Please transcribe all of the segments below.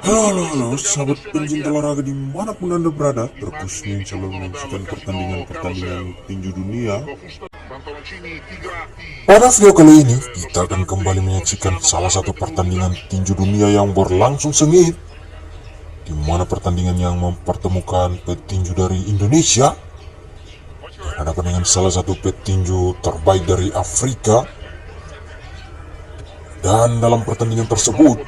Halo, sahabat pencinta olahraga dimanapun Anda berada, terkhususnya yang selalu menyaksikan pertandingan-pertandingan tinju dunia. Pada video kali ini, kita akan kembali menyaksikan salah satu pertandingan tinju dunia yang berlangsung sengit, di mana pertandingan yang mempertemukan petinju dari Indonesia berhadapan dengan salah satu petinju terbaik dari Afrika. Dan dalam pertandingan tersebut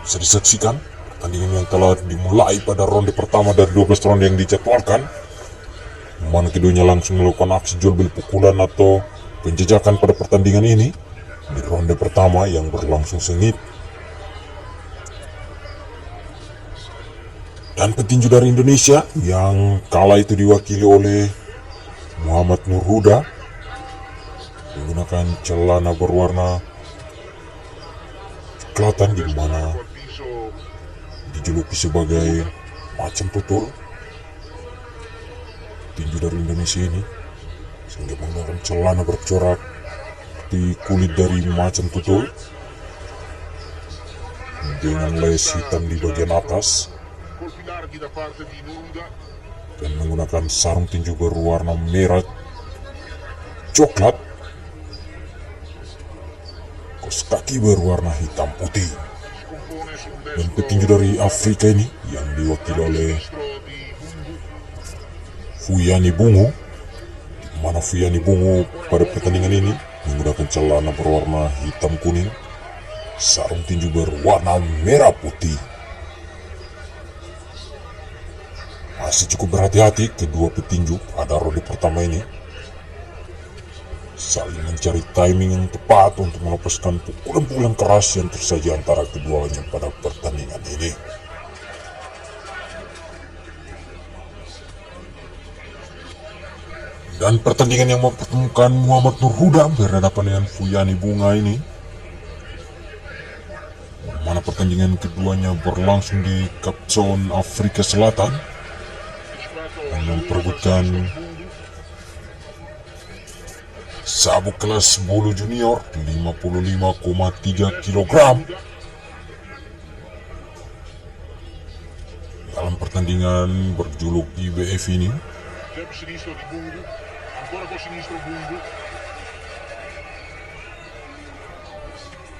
bisa disaksikan pertandingan yang telah dimulai pada ronde pertama dari 12 ronde yang dijadwalkan, di mana keduanya langsung melakukan aksi jual beli pukulan atau penjajakan pada pertandingan ini di ronde pertama yang berlangsung sengit. Dan petinju dari Indonesia yang kalah itu diwakili oleh Muhammad Nur Huda menggunakan celana berwarna kecoklatan, di mana dijuluki sebagai macan tutul tinju dari Indonesia ini, sehingga menggunakan celana bercorak di kulit dari macan tutul dengan les hitam di bagian atas dan menggunakan sarung tinju berwarna merah coklat, kaos kaki berwarna hitam putih. Dan petinju dari Afrika ini yang diwakili oleh Fuyani Bungu, di mana Fuyani Bungu pada pertandingan ini menggunakan celana berwarna hitam kuning, sarung tinju berwarna merah putih. Masih cukup berhati-hati kedua petinju pada ronde pertama ini, saling mencari timing yang tepat untuk melepaskan pukulan-pukulan keras yang tersaji antara keduanya pada pertandingan ini. Dan pertandingan yang mempertemukan Muhammad Nur Huda berhadapan dengan Fuyani Bunga ini, mana pertandingan keduanya berlangsung di Cape Town, Afrika Selatan, yang memperebutkan sabuk kelas bulu junior 55,3 kg. Dalam pertandingan berjuluk IBF ini,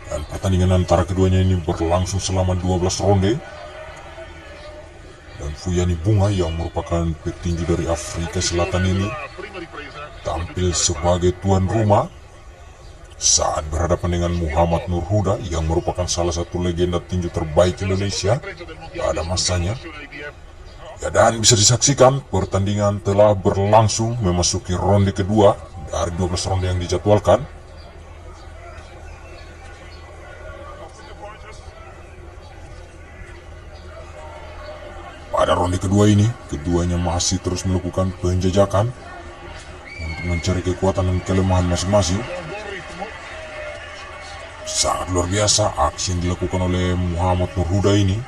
dan pertandingan antara keduanya ini berlangsung selama 12 ronde. Dan Fuyani Bunga yang merupakan petinju dari Afrika Selatan ini tampil sebagai tuan rumah saat berhadapan dengan Muhammad Nur Huda yang merupakan salah satu legenda tinju terbaik Indonesia pada masanya. Ya, dan bisa disaksikan pertandingan telah berlangsung memasuki ronde kedua dari 12 ronde yang dijadwalkan. Pada ronde kedua ini, keduanya masih terus melakukan penjajakan untuk mencari kekuatan dan kelemahan masing-masing. Sangat luar biasa aksi yang dilakukan oleh Muhammad Nur Huda ini.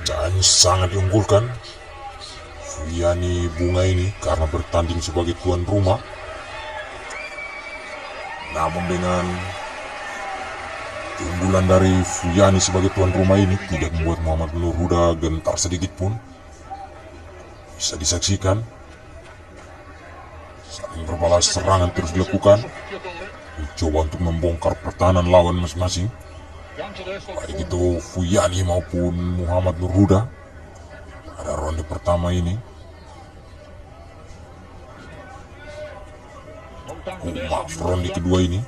Dan sangat diunggulkan Fuyani Bunga ini karena bertanding sebagai tuan rumah. Namun dengan keunggulan dari Fuyani sebagai tuan rumah ini tidak membuat Muhammad Nur Huda gentar sedikit pun. Bisa disaksikan saling berbalas serangan terus dilakukan, mencoba untuk membongkar pertahanan lawan masing-masing, baik itu Fuyani maupun Muhammad Nur Huda pada ronde pertama ini. Maaf, ronde kedua ini.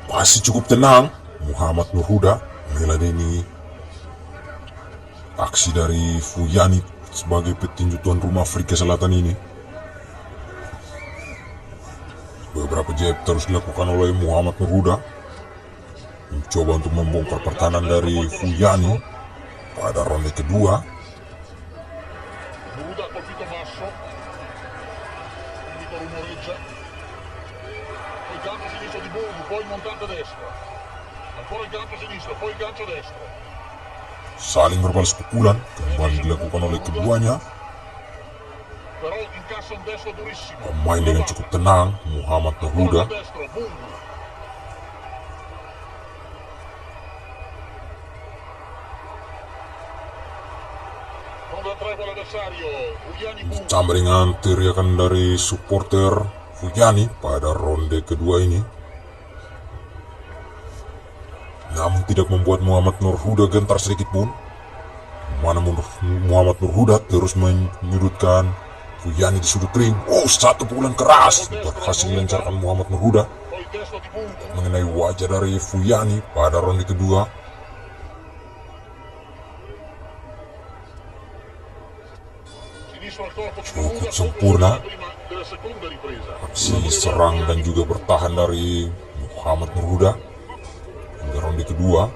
Masih cukup tenang Muhammad Nur Huda meladeni aksi dari Fuyani sebagai petinju tuan rumah Afrika Selatan ini. Beberapa jab terus dilakukan oleh Muhammad Nur Huda, mencoba untuk membongkar pertahanan dari Fuyani pada ronde kedua. Bungu, poi il montante destro. Ancora il gancio sinistro, poi il gancio destro. Saling berbalas pukulan kembali dilakukan oleh keduanya. Però incassa un destro durissimo. Pemain dengan cukup tenang, Muhammad Nur Huda. Ancora destro, Bungu. Fondo a tre con l'avversario, Fuyani Bungu. Ditambah dengan teriakan dari supporter Fuyani pada ronde kedua ini. Namun tidak membuat Muhammad Nur Huda gentar sedikit pun. Muhammad Nur Huda terus menyudutkan Fuyani di sudut ring. Oh, satu pukulan keras berhasil dilancarkan Muhammad Nur Huda mengenai wajah dari Fuyani pada ronde kedua. Cukup sempurna aksi serang dan juga bertahan dari Muhammad Nur Huda hingga ronde kedua.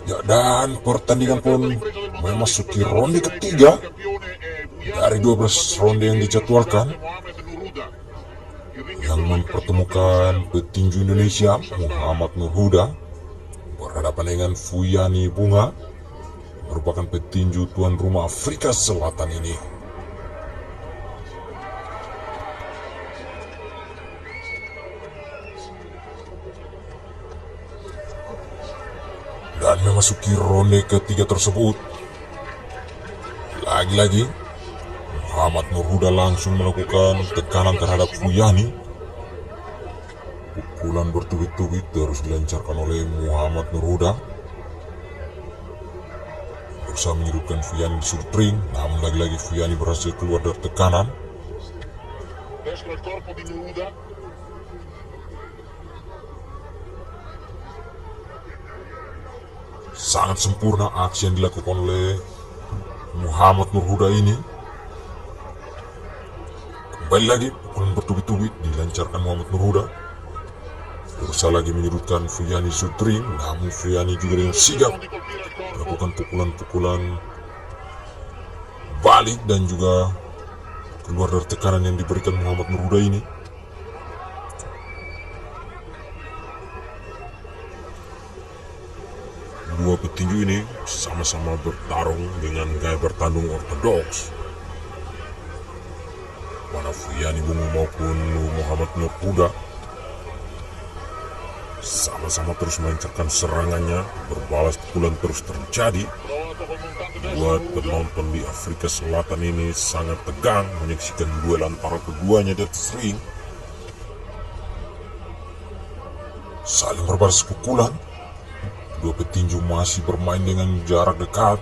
Ya, dan pertandingan pun memasuki ronde ketiga dari 12 ronde yang dijadwalkan, yang mempertemukan petinju Indonesia Muhammad Nur Huda berhadapan dengan Fuyani Bunga, merupakan petinju tuan rumah Afrika Selatan ini. Dan memasuki ronde ketiga tersebut, lagi-lagi Muhammad Nur Huda langsung melakukan tekanan terhadap Fuyani. Pukulan bertubi-tubi terus dilancarkan oleh Muhammad Nur Huda, berusaha menyudutkan Fuyani di sudut ring, namun lagi-lagi Fuyani berhasil keluar dari tekanan. Destro il corpo di Nur Huda. Sangat sempurna aksi yang dilakukan oleh Muhammad Nur Huda ini. Kembali lagi pukulan bertubi-tubi dilancarkan Muhammad Nur Huda, berusaha lagi menyudutkan Fuyani sudut ring, namun Fuyani juga dengan sigap melakukan pukulan-pukulan balik dan juga keluar dari tekanan yang diberikan Muhammad Nur Huda ini. Dua petinju ini sama-sama bertarung dengan gaya bertanding ortodoks, mana Fuyani Bungu maupun Muhammad Nur Huda sama-sama terus melancarkan serangannya, berbalas pukulan terus terjadi. Buat penonton di Afrika Selatan ini sangat tegang menyaksikan duel antara keduanya di atas ring. Saling berbalas pukulan. Dua petinju masih bermain dengan jarak dekat.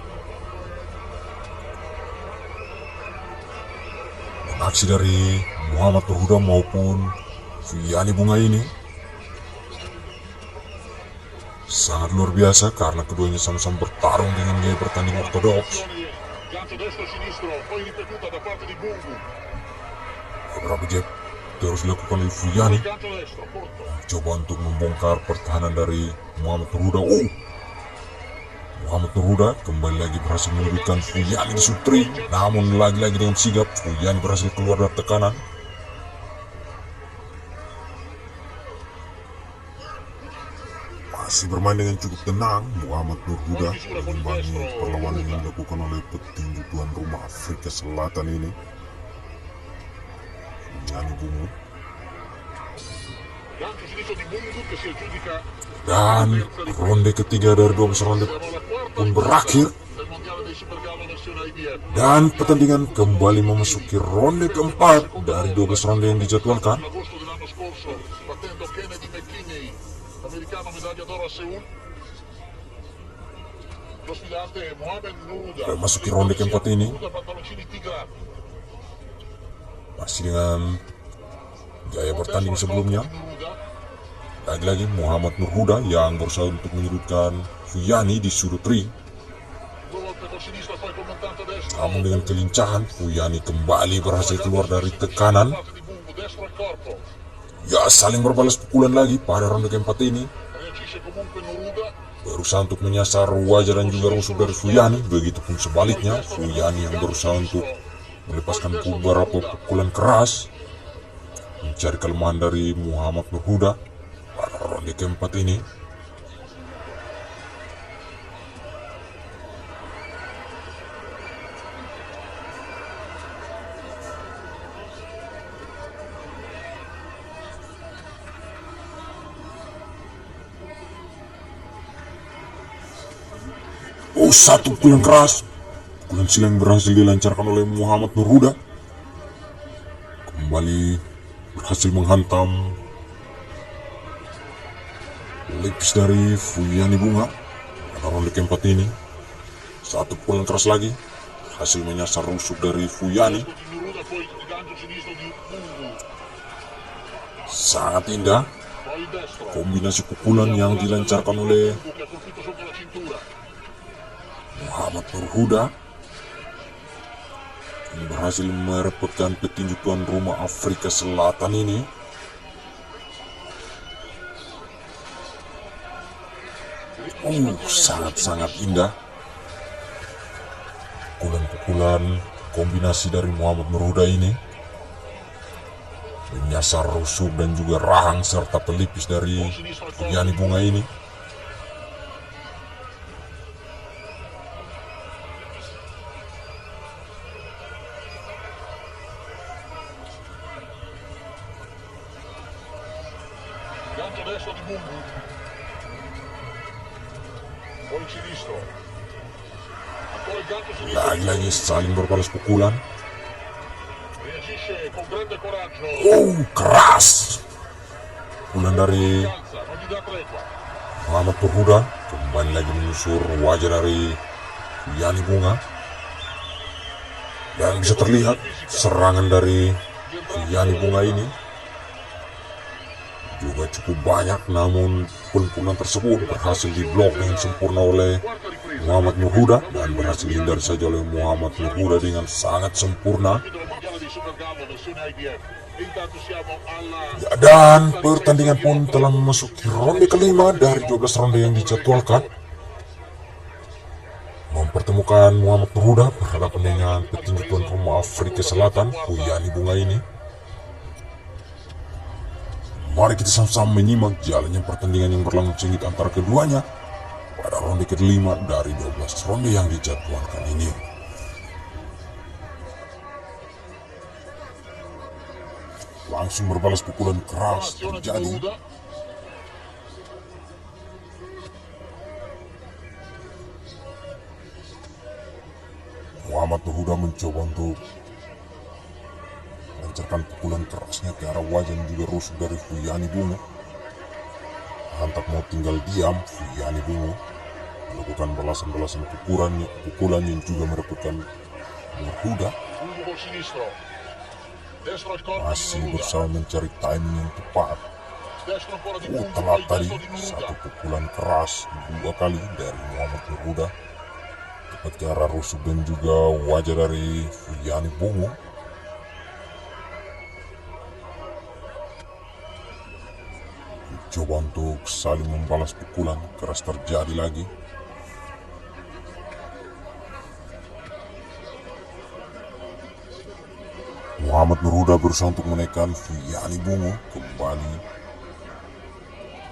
Dan aksi dari Muhammad Nur Huda maupun Fuyani Bunga ini sangat luar biasa karena keduanya sama-sama bertarung dengan gaya bertanding ortodoks. Beberapa jab terus dilakukan oleh Fuyani, coba untuk membongkar pertahanan dari Muhammad Nur Huda. Muhammad Nur Huda kembali lagi berhasil menyudutkan Fuyani di sudut ring, namun lagi-lagi dengan sigap Fuyani berhasil keluar dari tekanan. Masih bermain dengan cukup tenang, Muhammad Nur Huda mengimbangi perlawanan yang dilakukan oleh petinju tuan rumah Afrika Selatan ini, Fuyani Bungu. Dan ronde ketiga dari 12 ronde pun berakhir, dan pertandingan kembali memasuki ronde keempat dari 12 ronde yang dijadwalkan. Memasuki ronde keempat ini masih dengan gaya bertanding sebelumnya. Lagi-lagi Muhammad Nur Huda yang berusaha untuk menyudutkan Fuyani di sudut ring, namun dengan kelincahan Fuyani kembali berhasil keluar dari tekanan. Ya, saling berbalas pukulan lagi pada ronde keempat ini, berusaha untuk menyasar wajah dan juga rusuk dari Fuyani. Begitupun sebaliknya, Fuyani yang berusaha untuk melepaskan beberapa pukulan keras. mencari kelemahan dari Muhammad Nur Huda pada ronde keempat ini. Satu pukulan keras, pukulan silang berhasil dilancarkan oleh Muhammad Nur Huda. Kembali berhasil menghantam pelipis dari Fuyani Bunga pada ronde keempat ini. Satu pukulan keras lagi berhasil menyasar rusuk dari Fuyani. Sangat indah kombinasi pukulan yang dilancarkan oleh Muhammad Nur Huda yang berhasil merepotkan petinju tuan rumah Afrika Selatan ini. Sangat-sangat indah pukulan-pukulan kombinasi dari Muhammad Nur Huda ini, menyasar rusuk dan juga rahang serta pelipis dari Fuyani Bunga ini. Gancio destro di Bungu. Poi il sinistro. Ancora il gancio sinistro. Lagi-lagi saling berbalas pukulan. Reagisce con grande coraggio. Keras pukulan dari Alza, non gli dà tregua. Muhammad Nur Huda. Kembali lagi menyusur wajah dari Fuyani Bunga. Dan bisa terlihat serangan dari Fuyani Bunga ini juga cukup banyak, namun pukulan tersebut berhasil diblok dengan sempurna oleh Muhammad Nur Huda dan berhasil hindar saja oleh Muhammad Nur Huda dengan sangat sempurna. Dan pertandingan pun telah memasuki ronde kelima dari 12 ronde yang dijadwalkan, mempertemukan Muhammad Nur Huda berhadapan dengan petinju tuan rumah Afrika Selatan Fuyani Bunga ini. Mari kita sama-sama menyimak jalannya pertandingan yang berlangsung sengit antara keduanya pada ronde kelima dari 12 ronde yang dijadwalkan ini. Langsung berbalas pukulan keras terjadi. Muhammad Nur Huda mencoba untuk melancarkan pukulan kerasnya ke arah wajah dan juga rusuk dari Fuyani Bunga. Hantak mau tinggal diam, Fuyani Bunga melakukan balasan-balasan pukulan yang juga merepotkan Nur Huda. Masih berusaha mencari timing yang tepat. Telat tadi satu pukulan keras 2 kali dari Muhammad Nur Huda tepat ke arah rusuk dan juga wajah dari Fuyani Bunga. Coba untuk saling membalas pukulan keras terjadi lagi. Muhammad Nur Huda berusaha untuk menekan Fuyani Bunga kembali.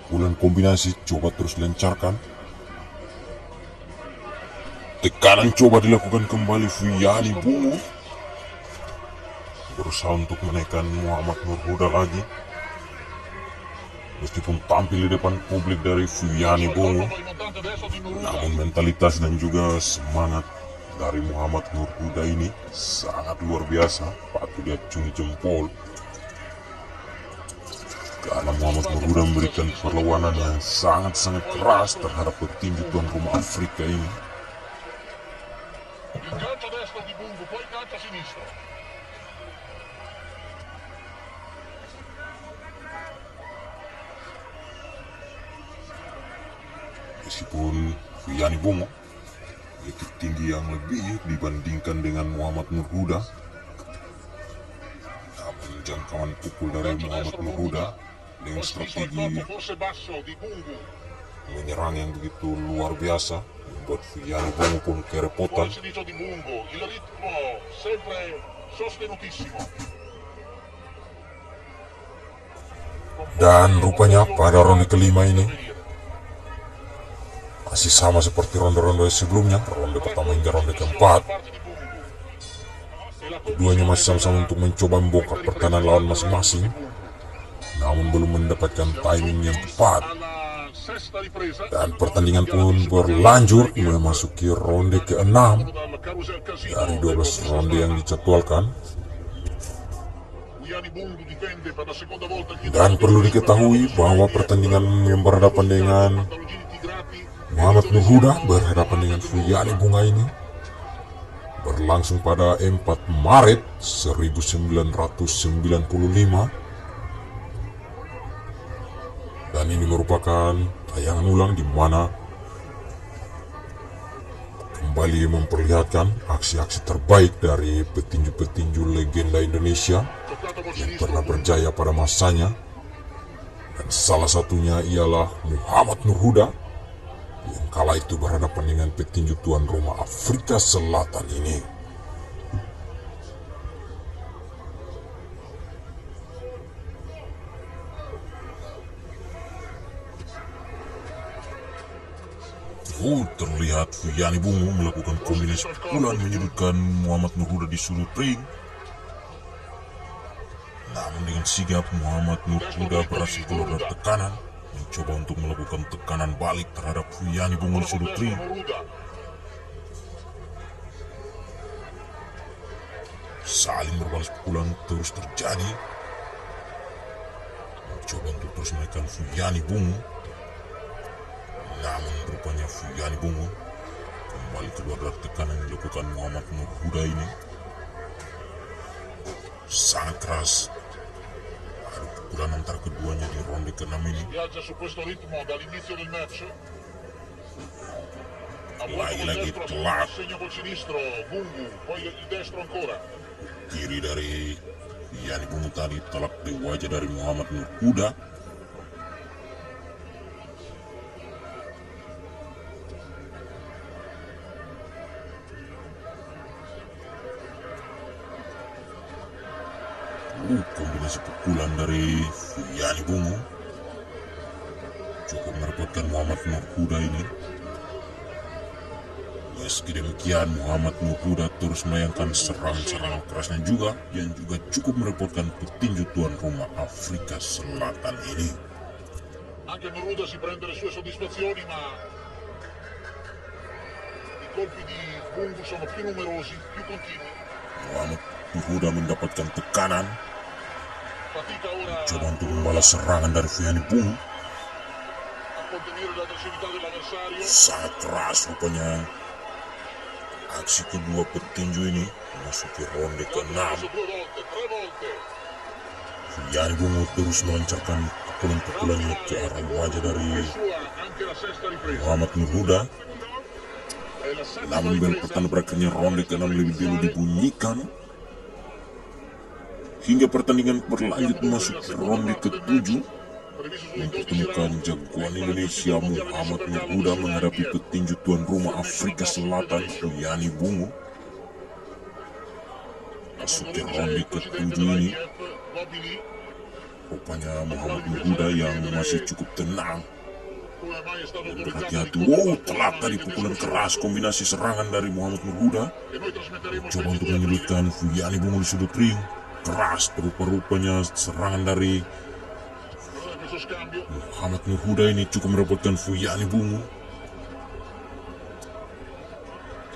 Pukulan kombinasi coba terus dilancarkan. Tekanan coba dilakukan kembali Fuyani Bunga. Berusaha untuk menekan Muhammad Nur Huda lagi. Meskipun tampil di depan publik dari Fuyani Bunga, namun mentalitas dan juga semangat dari Muhammad Nur Huda ini sangat luar biasa, patut diacungi jempol. Karena Muhammad Nur Huda memberikan perlawanan yang sangat-sangat keras terhadap petinju tuan rumah Afrika ini. Gancio destro di Bungu, poi gancio sinistro. Meskipun Fuyani Bunga memiliki tinggi yang lebih dibandingkan dengan Muhammad Nur Huda, namun jangkauan pukul dari Muhammad Nur Huda dengan strategi menyerang yang begitu luar biasa membuat Fuyani Bunga pun kerepotan. Il sinistro di Bungu, il ritmo sempre sostenutissimo. Dan rupanya pada ronde kelima ini masih sama seperti ronde-ronde sebelumnya, ronde pertama hingga ronde keempat. Keduanya masih sama-sama untuk mencoba membongkar pertahanan lawan masing-masing, namun belum mendapatkan timing yang tepat. Dan pertandingan pun berlanjut memasuki ronde ke-6 dari 12 ronde yang dijadwalkan. Dan perlu diketahui bahwa pertandingan yang berhadapan dengan Muhammad Nur Huda berhadapan dengan Fuyani Bunga ini berlangsung pada 4 Maret 1995. Dan ini merupakan tayangan ulang di mana kembali memperlihatkan aksi-aksi terbaik dari petinju-petinju legenda Indonesia yang pernah berjaya pada masanya. Dan salah satunya ialah Muhammad Nur Huda yang kala itu berhadapan dengan petinju tuan rumah Afrika Selatan ini. Terlihat Fuyani Bungu melakukan kombinasi pukulan menyudutkan Muhammad Nur Huda di sudut ring. Namun dengan sigap Muhammad Nur Huda berhasil keluar dari tekanan, mencoba untuk melakukan tekanan balik terhadap Fuyani Bungu di sudut ring. Saling berbalas pukulan terus terjadi, mencoba untuk terus menekan Fuyani Bungu. Namun rupanya Fuyani Bungu kembali keluar dari tekanan yang dilakukan Muhammad Nur Huda ini. Sangat keras adu pukulan antara keduanya di ronde ke-6 ini. Lagi-lagi telak kiri dari Fuyani Bungu tadi, telak di wajah dari Muhammad Nur Huda. Kombinasi pukulan dari Fuyani Bungu cukup merepotkan Muhammad Nur Huda ini. Meski demikian, Muhammad Nur Huda terus melayangkan serangan-serangan kerasnya juga yang juga cukup merepotkan petinju tuan rumah Afrika Selatan ini. Anche Nur Huda si prende le sue soddisfazioni, ma i colpi di Bungu sono più numerosi, più continui. Muhammad Nur Huda mendapatkan tekanan, coba untuk membalas serangan dari Fuyani Bungu. Sangat keras rupanya aksi kedua petinju ini memasuki ronde ke-6. Fuyani Bungu terus melancarkan pukulan-pukulannya ke arah wajah dari Muhammad Nur Huda. Namun bel pertanda berakhirnya ronde ke-6 lebih dulu dibunyikan, hingga pertandingan berlanjut masuk ke ronde ke-7 mempertemukan jagoan Indonesia Muhammad Nur Huda menghadapi petinju tuan rumah Afrika Selatan Fuyani Bungu. Masuk ke ronde ke-7 ini, rupanya Muhammad Nur Huda yang masih cukup tenang dan berhati-hati. Telak tadi pukulan keras, kombinasi serangan dari Muhammad Nur Huda coba untuk menyulitkan Fuyani Bungu di sudut ring. Keras rupanya serangan dari Muhammad Nur Huda ini cukup merepotkan Fuyani Bungu.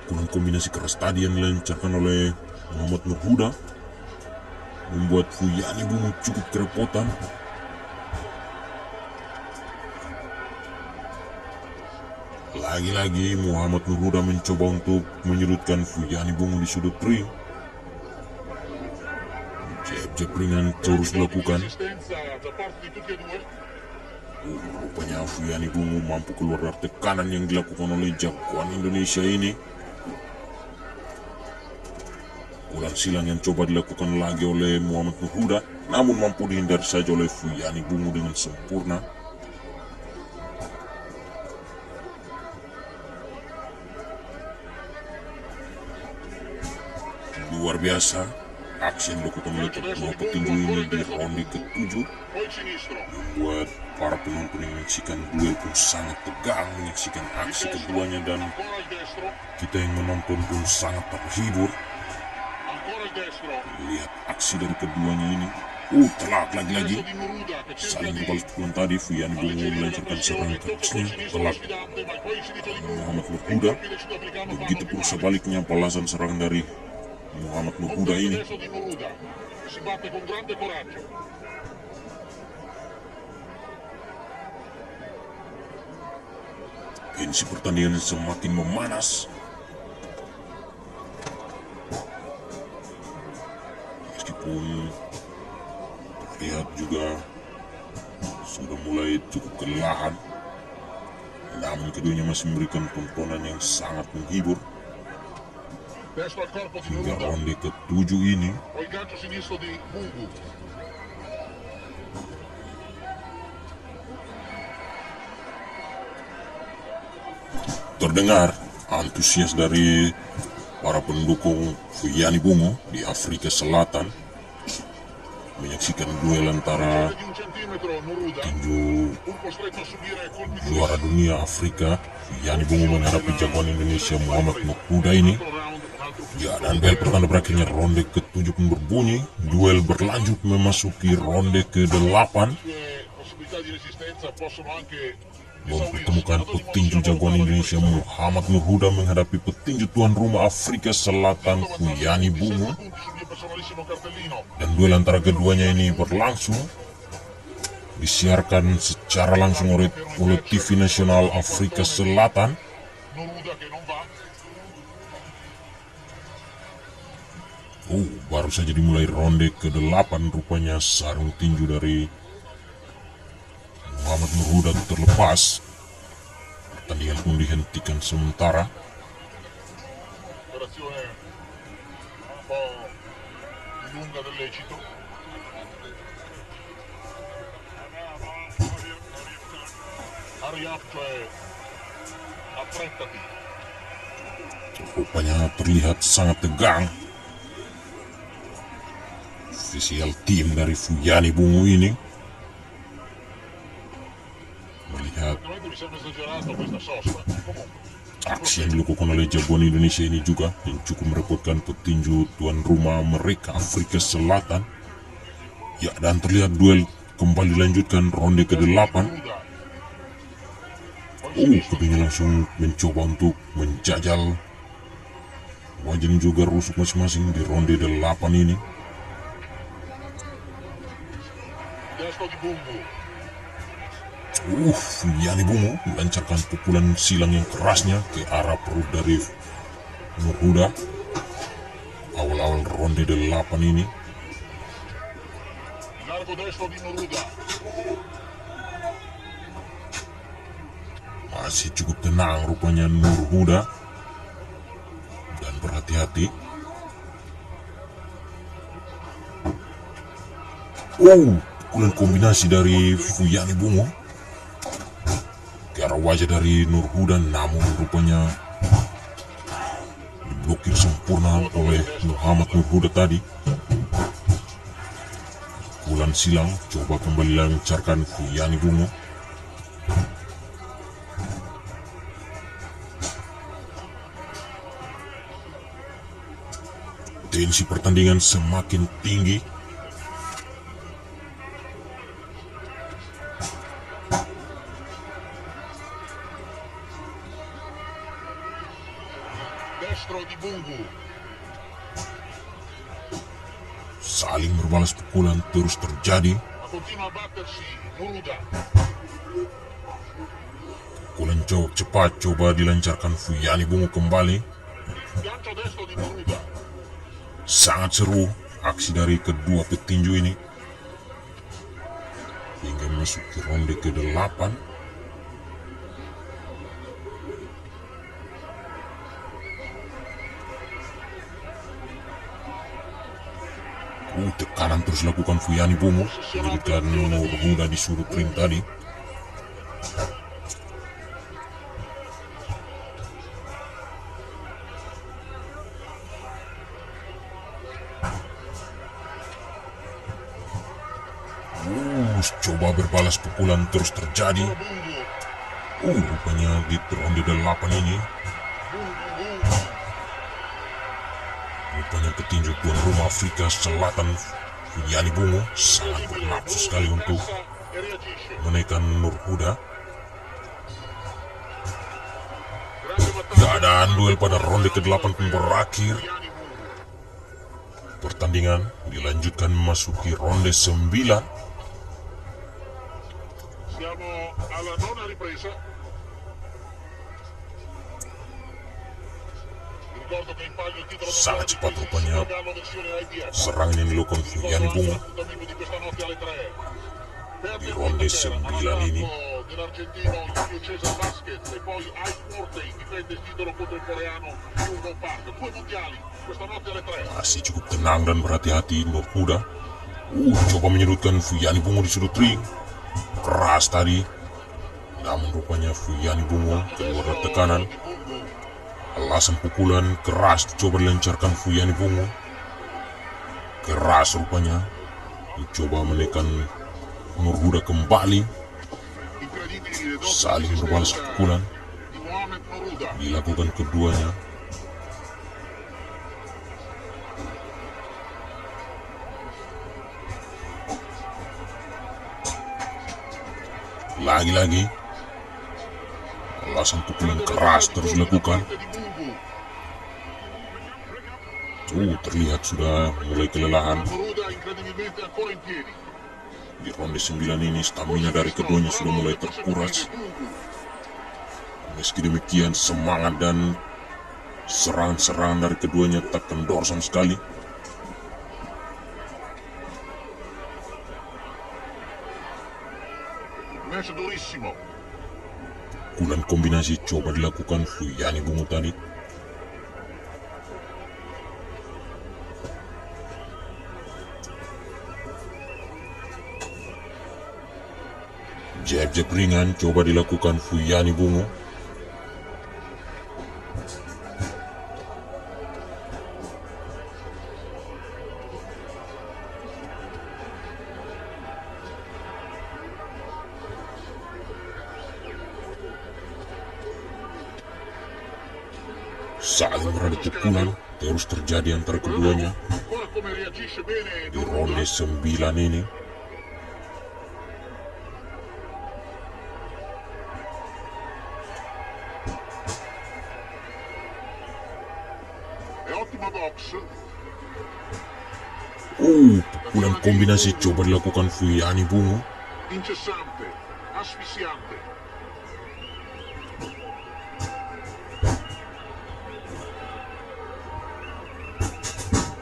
Pukulan kombinasi keras tadi yang dilancarkan oleh Muhammad Nur Huda membuat Fuyani Bungu cukup kerepotan. Lagi-lagi Muhammad Nur Huda mencoba untuk menyudutkan Fuyani Bungu di sudut ring. Jab-jab ringan terus dilakukan. Rupanya Fuyani Bungu mampu keluar dari tekanan yang dilakukan oleh jagoan Indonesia ini. Pukulan silang yang coba dilakukan lagi oleh Muhammad Nur Huda, namun mampu dihindari saja oleh Fuyani Bungu dengan sempurna. Luar biasa Aksi yang dilakukan oleh kedua petinju ini di ronde ke-7 Poi sinistro. membuat para penonton yang menyaksikan duel pun sangat tegang menyaksikan aksi keduanya, dan Ancora il destro. kita yang menonton pun sangat terhibur Ancora il destro. lihat aksi dari keduanya ini. Telak lagi-lagi Destro di Neruda che cerca saling di berbalas pukulan tadi. Fuyan Bungu alleggerire la melancarkan serangan pressione. Tocca kerasnya col sinistro telak lo sfidante, ma poi il sinistro di Muhammad Neruda. Nurhuda. Colpi decide applicando Begitu fallo pun più sebaliknya balasan serangan dari Muhammad Nurhuda Colpi ini. destro di Neruda. Che si batte con grande coraggio. Tensi pertandingan semakin memanas. Meskipun terlihat juga sudah mulai cukup kelelahan, namun keduanya masih memberikan tontonan yang sangat menghibur Destro al corpo di hingga Neruda. ronde ke-7 ini. Poi il gancio sinistro di Bungu. Terdengar antusias dari para pendukung Fuyani Bungu di Afrika Selatan menyaksikan duel antara Di un centimetro Neruda. tinju Un costretto a subire colpi di juara dunia Afrika Fuyani Bungu menghadapi jagoan Indonesia Muhammad Nurhuda ini. round, un altro Ya, dan bel pertanda berakhirnya ronde ke-7 pun berbunyi. Duel berlanjut memasuki ronde ke-8. possibilità di resistenza possono anche Mempertemukan petinju jagoan Indonesia Muhammad Nurhuda menghadapi petinju tuan rumah Afrika Selatan Fuyani Bungu. punti sul mio personalissimo cartellino. Dan duel antara keduanya ini berlangsung disiarkan secara langsung oleh TV nasional Afrika Selatan. Neruda che non va. Baru saja dimulai ronde ke-8, rupanya sarung tinju dari Muhammad Nurhuda terlepas. Pertandingan pun dihentikan sementara. Operazione un po' più lunga del lecito. Hurry up, cioè affrettati. Rupanya terlihat sangat tegang. Official tim dari Fuyani Bungu ini melihat Francamente mi sembra esagerato questa sosta. Comunque, aksi yang dilakukan oleh jagoan Indonesia ini juga yang cukup merepotkan petinju tuan rumah mereka Afrika Selatan. Ya, dan terlihat duel kembali dilanjutkan ronde ke-8. Neruda. Keduanya langsung mencoba untuk menjajal wajan juga rusuk masing-masing di ronde 8 ini. Destro di Bungu. Fuyani Bungu melancarkan pukulan silang yang kerasnya ke arah perut dari Nurhuda. Awal-awal ronde 8 ini. Largo destro di Neruda. Masih cukup tenang rupanya Nurhuda. Dan berhati-hati. Pukulan kombinasi dari Fuyani Bungu ke arah wajah dari Nurhuda, namun rupanya diblokir sempurna oleh Muhammad Nurhuda tadi. Pukulan silang coba kembali lancarkan Fuyani Bungu. Tensi pertandingan semakin tinggi. Destro di Bungu. Saling berbalas pukulan terus terjadi. Ma continua a battersi Neruda. Pukulan cowok cepat coba dilancarkan Fuyani Bungu kembali. Gancio destro di Neruda. Sangat seru aksi dari kedua petinju ini hingga memasuki ronde ke-8. Tekanan terus dilakukan Fuyani Bungu menyebutkan Nurhuda disuruh ring tadi. balas pukulan terus terjadi. Rupanya di ronde 8 ini rupanya petinju tuan rumah Afrika Selatan Funyani Bungo sangat bernafsu sekali untuk menekan Nur Huda. Keadaan duel pada ronde ke-8 pun berakhir. Pertandingan dilanjutkan memasuki ronde 9. Siamo alla nona ripresa. Ricordo che in palio il titolo Sangat cepat rupanya Gallo versione IBF. serangan yang dilakukan Funyani Bungo Appuntamento di questa notte alle 3. di ronde 9 ini. Dell'argentino Julio Cesar Vasquez e poi Ike Forte difende il titolo contemporaneo di Hugo Park. 2 mondiali questa notte alle 3. Masih cukup tenang dan berhati-hati Nur Huda. Coba menyudutkan Funyani Bungo di sudut ring. Keras tadi. Namun rupanya Funyani Bungo keluar dari tekanan. Alasan pukulan keras dicoba dilancarkan Funyani Bungo. Keras rupanya. Mencoba menekan Nur Huda kembali. Saling berbalas pukulan Di Mohamed Noruda. dilakukan keduanya. Lagi-lagi alasan pukulan keras terus dilakukan. Terlihat sudah mulai kelelahan. Noruda incredibilmente ancora in piedi. Di ronde 9 ini stamina dari keduanya sudah mulai terkuras. Meski demikian semangat dan serangan-serangan dari keduanya tak kendor sama sekali. Match durissimo. Pukulan kombinasi coba dilakukan Funyani Bungo tadi. Jab-jab ringan coba dilakukan Funyani Bungo. Saling beradu pukulan terus terjadi antara keduanya Ancora come reagisce bene di ronde 9 ini. È ottima box. Pukulan kombinasi coba dilakukan Funyani Bungo. Incessante, asfissiante.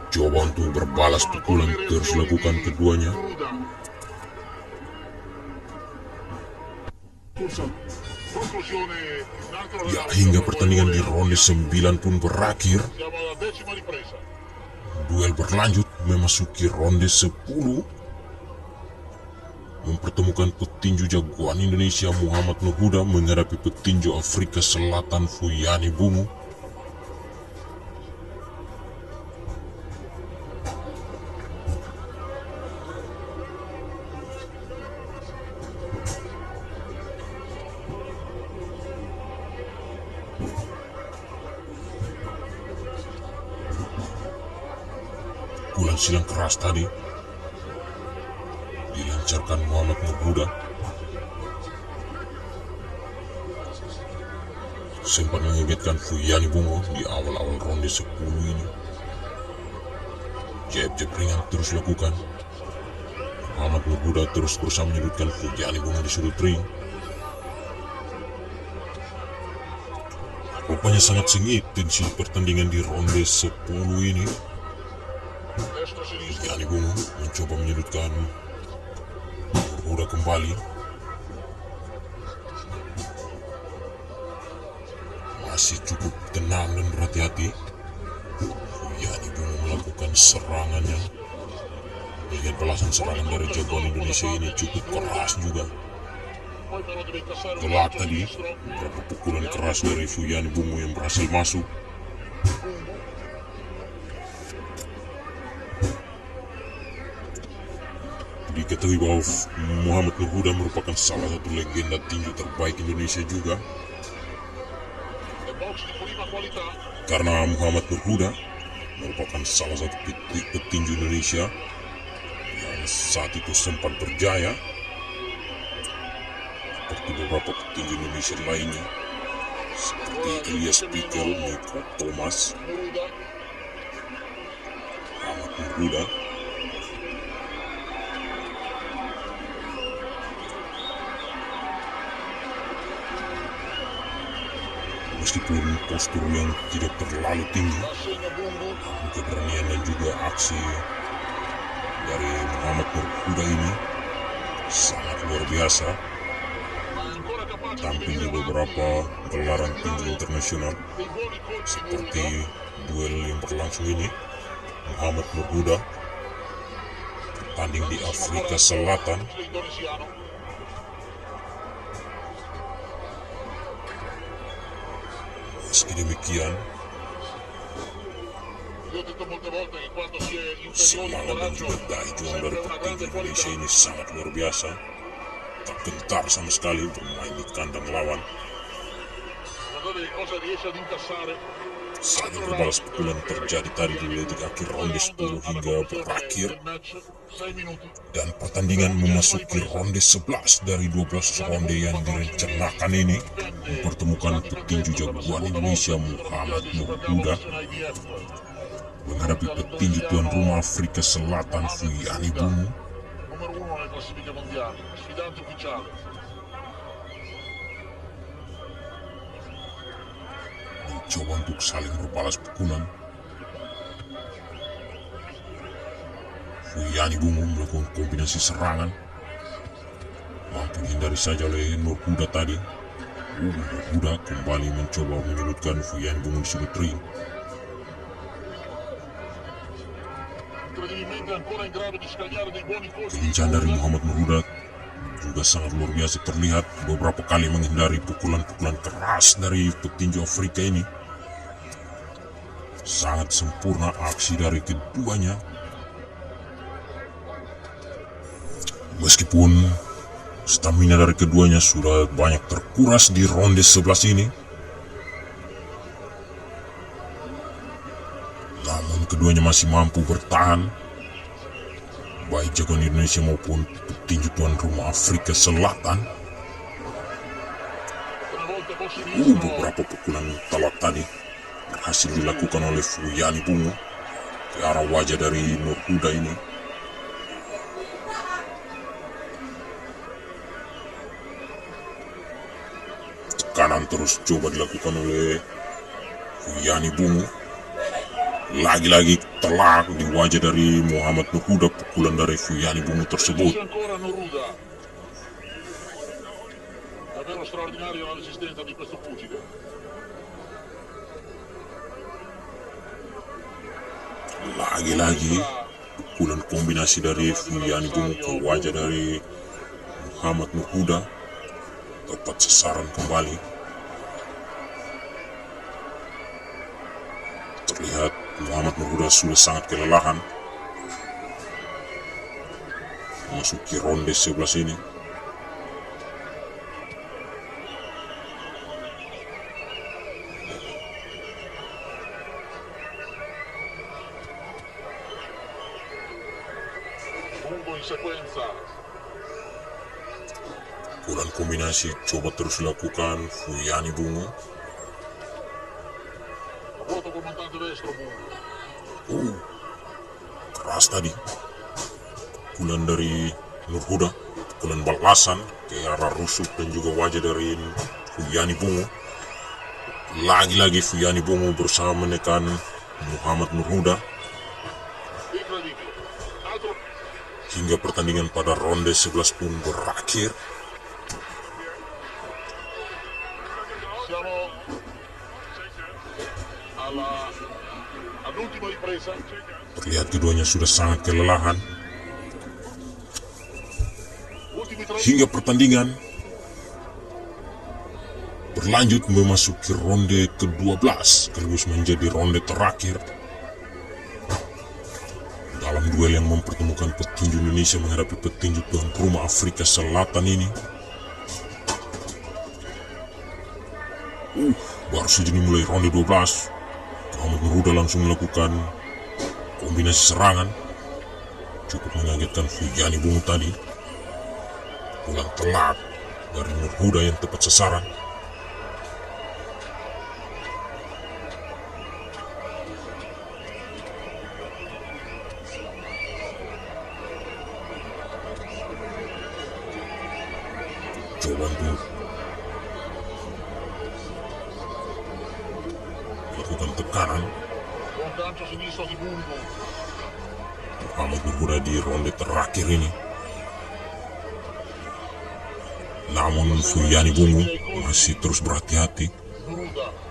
Coba untuk berbalas pukulan terus dilakukan keduanya. Noruda. Conclusione un altro Ya, round. hingga pertandingan di ronde 9 pun berakhir. Siamo alla 10ª ripresa. Duel berlanjut memasuki ronde 10. Mempertemukan petinju jagoan Indonesia Muhammad Nur Huda menghadapi petinju Afrika Selatan Funyani Bungo. Pukulan silang keras tadi dilancarkan Muhammad Nur Huda. Sempat mengagetkan Funyani Bungo di awal-awal ronde 10 ini. Jab-jab ringan terus lakukan. Muhammad Nur Huda terus berusaha menyudutkan Funyani Bungo di sudut ring. Rupanya sangat sengit tensi pertandingan di ronde 10 ini. Destro sinistro. Funyani Bungo mencoba menyudutkan Nur Huda kembali. Masih cukup tenang dan berhati-hati. Funyani Bungo melakukan serangannya. Melihat balasan serangan dari jagoan Indonesia ini cukup keras juga. Poi però deve incassare un Telat lancio tadi, sinistro. beberapa pukulan keras dari Funyani Bungo yang berhasil masuk. Di Diketahui bahwa Muhammad Nur Huda merupakan salah satu legenda tinju terbaik Indonesia juga. Karena Muhammad Nur Huda merupakan salah satu petinju Indonesia yang saat itu sempat berjaya seperti beberapa petinju Indonesia lainnya seperti Elias Pikal, Nico Thomas, Muhammad Nur Huda. Meskipun postur yang tidak terlalu tinggi, keberanian dan juga aksi dari Muhammad Nur Huda ini sangat luar biasa. Tampil di beberapa gelaran tinju internasional seperti duel yang berlangsung ini, Muhammad Nur Huda bertanding di Afrika Selatan. Meski demikian, semangat dan juga daya juang dari petinju Indonesia ini sangat luar biasa. Tak gentar sama sekali bermain di kandang lawan. Saling berbalas pukulan terjadi tadi di detik akhir ronde 10 hingga berakhir. Dan pertandingan memasuki ronde 11 dari 12 ronde yang direncanakan ini, mempertemukan petinju jagoan Indonesia Muhammad Nur Huda menghadapi petinju tuan rumah Afrika Selatan Fuyani Bungu. Mencoba untuk saling berbalas pukulan. Fuyani Bungu melakukan kombinasi serangan, mampu dihindari saja oleh Nur Huda tadi. Nur Huda kembali mencoba menyulutkan Fuyani Bungu di sudut ring. Kelincahan dari Muhammad Nur Huda juga sangat luar biasa terlihat, beberapa kali menghindari pukulan-pukulan keras dari petinju Afrika ini. Sangat sempurna aksi dari keduanya. Meskipun stamina dari keduanya sudah banyak terkuras di ronde 11 ini, namun keduanya masih mampu bertahan. Baik jagoan Indonesia maupun petinju tuan rumah Afrika Selatan. Beberapa pukulan telak tadi berhasil dilakukan oleh Fuyani Bungu ke arah wajah dari Nur Huda ini. Tekanan terus coba dilakukan oleh Fuyani Bungu. Lagi-lagi telak di wajah dari Muhammad Nur Huda pukulan dari Fuyani Bungu tersebut. Lagi-lagi pukulan kombinasi dari Fuyani Bungu ke wajah dari Muhammad Nur Huda tepat sasaran kembali. Terlihat Muhammad Nur Huda sudah sangat kelelahan memasuki ronde 11 ini. Pukulan kombinasi coba terus dilakukan Fuyani Bungu. Keras tadi pukulan dari Nur Huda, pukulan balasan ke arah rusuk dan juga wajah dari Fuyani Bungu. Lagi-lagi Fuyani Bungu berusaha menekan Muhammad Nur Huda hingga pertandingan pada ronde 11 pun berakhir. Terlihat keduanya sudah sangat kelelahan hingga pertandingan berlanjut memasuki ronde ke-12 sekaligus menjadi ronde terakhir dalam duel yang mempertemukan petinju Indonesia menghadapi petinju tuan rumah Afrika Selatan ini. Baru saja dimulai ronde 12. Muhammad Nurhuda langsung melakukan kombinasi serangan. Cukup mengagetkan Fuyani Bungu tadi. Pukulan telak dari Nurhuda yang tepat sasaran. Coba untuk lakukan tekanan. Buon gancio sinistro di Bungo. Muhammad Nurhuda di ronde terakhir ini. Namun Fuyani Bungu masih terus berhati-hati. Nurhuda.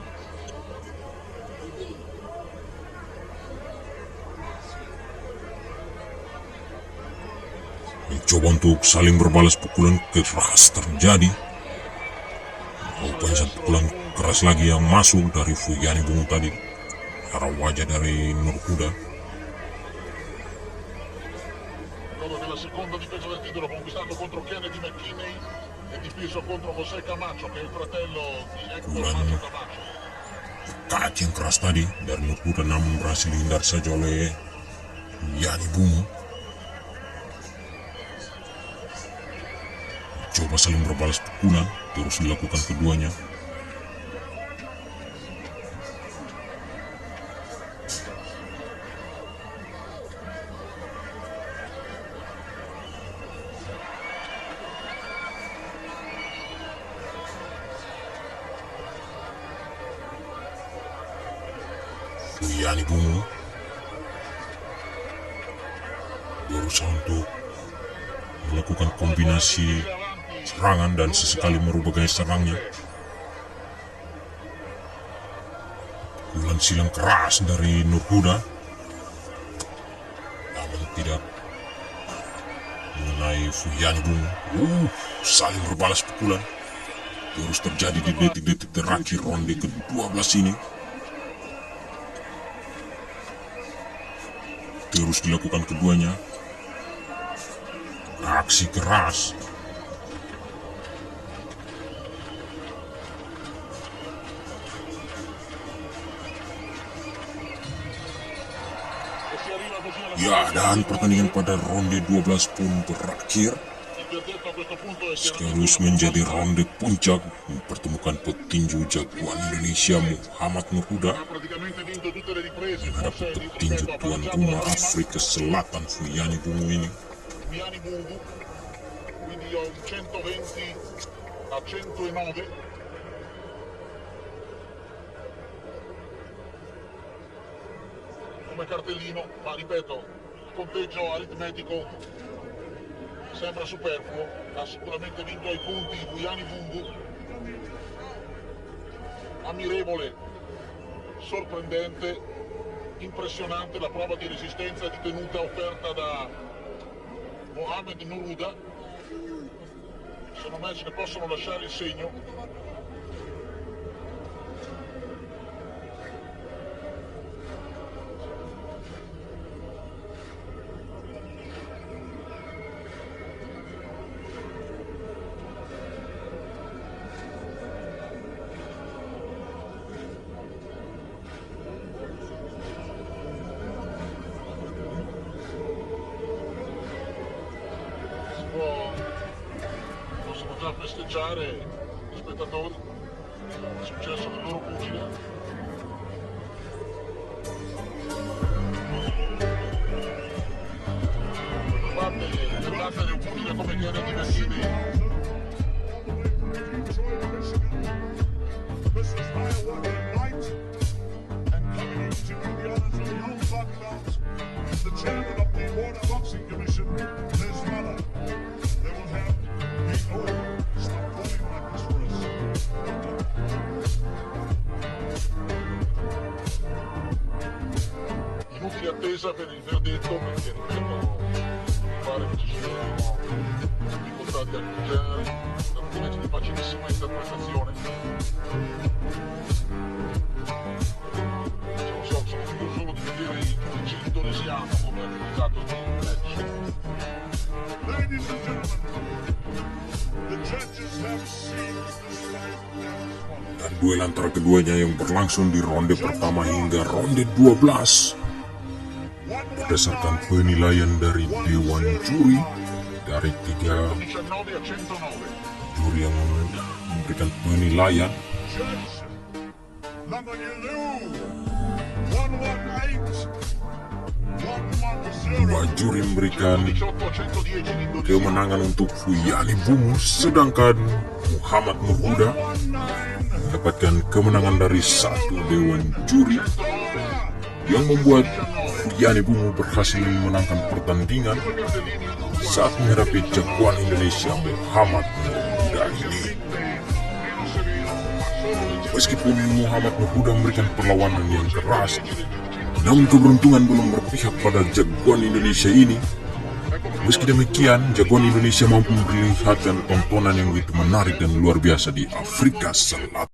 Mencoba untuk saling berbalas pukulan keras terjadi. Rupanya satu pukulan keras lagi yang masuk dari Fuyani Bungu tadi. Arah wajah dari Nurhuda. Loro nella seconda difesa del titolo conquistato contro Kennedy McKinney e difeso contro José Camacho che è il fratello di Hector Macho Camacho. Kaki yang keras tadi dari Nurhuda namun berhasil dihindar saja oleh Fuyani Bungu. Coba saling berbalas pukulan terus dilakukan keduanya. Fuyani Bungu berusaha untuk melakukan kombinasi serangan dan sesekali merubah gaya serangnya. Pukulan silang keras dari Nurhuda namun tidak mengenai Fuyani Bungu. Saling berbalas pukulan terus terjadi di detik-detik terakhir ronde ke-12 ini. Terus dilakukan keduanya. Aksi keras. Ya, dan pertandingan pada ronde 12 pun berakhir. Sekaligus menjadi ronde puncak mempertemukan petinju jagoan Indonesia Muhammad Nurhuda menghadapi petinju tuan rumah Afrika Selatan Fuyani Bungu ini. Fuyani Bungu, quindi ho un 120 a 109. Come cartellino, ma ripeto, il conteggio aritmetico sembra superfluo, ha sicuramente vinto ai punti Fuyani Bungu, ammirevole, sorprendente, impressionante la prova di resistenza e di tenuta offerta da Mohamed Nurhuda. Sono match che possono lasciare il segno. Possono già festeggiare gli spettatori il successo del loro pugile. Guardate un pugile come Kennedy McKinney. This is my award night, and coming in to do the honors of the old background, the chairman of the World Boxing Commission, Liz Muller. They will have the stop calling like this for us. Inutile attesa per il verdetto perché ripeto, pare che ci siano difficoltà di alcuni generi, altrimenti di facilissima interpretazione. Non so, sono curioso solo di vedere il giudizio indonesiano come ha realizzato il Dan duel antara keduanya yang berlangsung di ronde pertama hingga ronde 12 berdasarkan penilaian dari Dewan Juri dari 3 19 a 109. juri yang memberikan penilaian. Judge Lamanilu 118 110. Dua juri memberikan 18 a 110 di Indonesia. kemenangan untuk Fuyani Bumu, sedangkan Muhammad Nur Huda 119 mendapatkan kemenangan dari satu dewan juri yang membuat Fuyani Bumu berhasil memenangkan pertandingan saat menghadapi jagoan Indonesia Muhammad Nur Huda ini. Meskipun Muhammad Nur Huda memberikan perlawanan yang keras, namun keberuntungan belum berpihak pada jagoan Indonesia ini. Meski demikian, jagoan Indonesia mampu memperlihatkan tontonan yang begitu menarik dan luar biasa di Afrika Selatan.